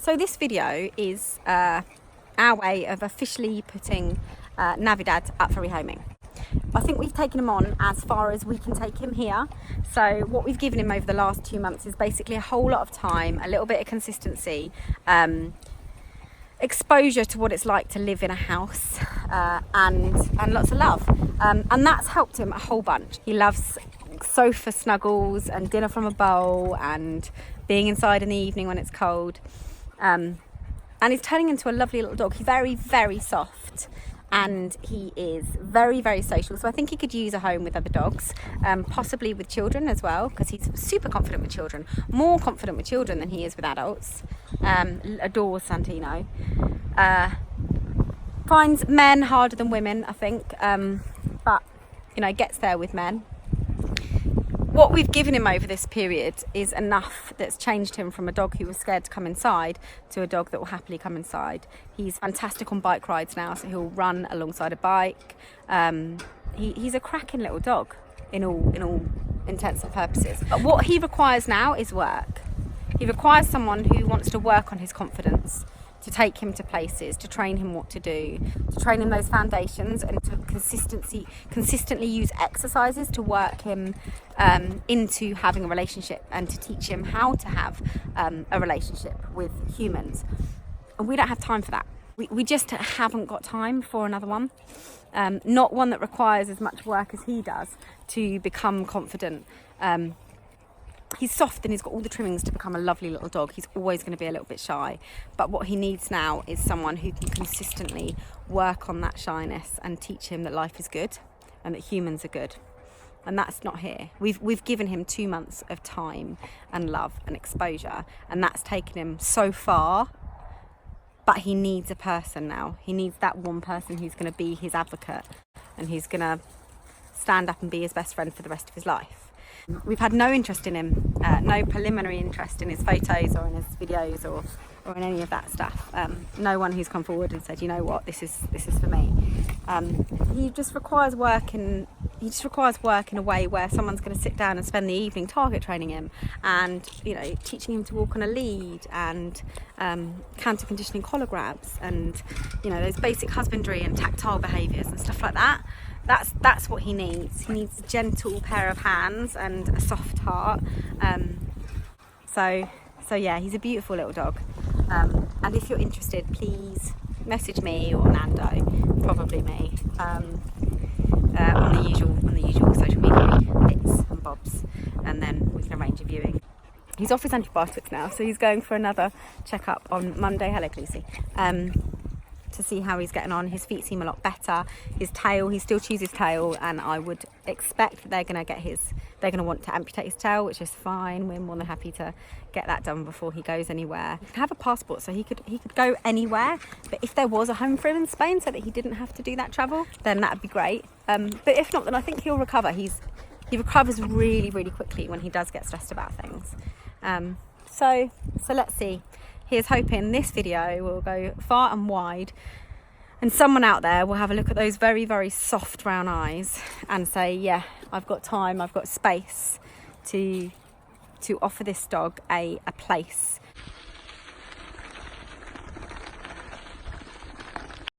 So this video is our way of officially putting Navidad up for rehoming. I think we've taken him on as far as we can take him here. So what we've given him over the last 2 months is basically a whole lot of time, a little bit of consistency, exposure to what it's like to live in a house, and lots of love. And that's helped him a whole bunch. He loves sofa snuggles and dinner from a bowl and being inside in the evening when it's cold. And he's turning into a lovely little dog. He's very, very soft. And he is very, very social. So I think he could use a home with other dogs, possibly with children as well, because he's super confident with children, more confident with children than he is with adults. Adores Santino. Finds men harder than women, I think, but gets there with men. What we've given him over this period is enough that's changed him from a dog who was scared to come inside to a dog that will happily come inside. He's fantastic on bike rides now, so he'll run alongside a bike. He's a cracking little dog in all intents and purposes. But what he requires now is work. He requires someone who wants to work on his confidence, to take him to places, to train him what to do, to train him those foundations, and to consistently use exercises to work him into having a relationship and to teach him how to have a relationship with humans. And we don't have time for that. We just haven't got time for another one. Not one that requires as much work as he does to become confident. He's soft and he's got all the trimmings to become a lovely little dog. He's always going to be a little bit shy. But what he needs now is someone who can consistently work on that shyness and teach him that life is good and that humans are good. And that's not here. We've given him 2 months of time and love and exposure, and that's taken him so far. But he needs a person now. He needs that one person who's going to be his advocate and who's going to stand up and be his best friend for the rest of his life. We've had no interest in him, no preliminary interest in his photos or in his videos or in any of that stuff. No one who's come forward and said, you know what, this is for me. He just requires work in a way where someone's going to sit down and spend the evening target training him and teaching him to walk on a lead and counter conditioning collar grabs and those basic husbandry and tactile behaviours and stuff like that. That's what he needs. He needs a gentle pair of hands and a soft heart. So yeah, he's a beautiful little dog. And if you're interested, please message me or Nando, probably me, on the usual social media bits and bobs, and then we can arrange a viewing. He's off his antibiotics now, so he's going for another checkup on Monday. Hello, Khaleesi. To see how he's getting on. His feet seem a lot better. His tail, he still chews his tail, and I would expect that they're going to want to amputate his tail, which is fine. We're more than happy to get that done before he goes anywhere. He can have a passport, so he could go anywhere, but if there was a home for him in Spain so that he didn't have to do that travel, then that'd be great. But if not, then I think he'll recover. He recovers really, really quickly when he does get stressed about things. So let's see. Here's hoping this video will go far and wide and someone out there will have a look at those very, very soft brown eyes and say, yeah, I've got time, I've got space to offer this dog a place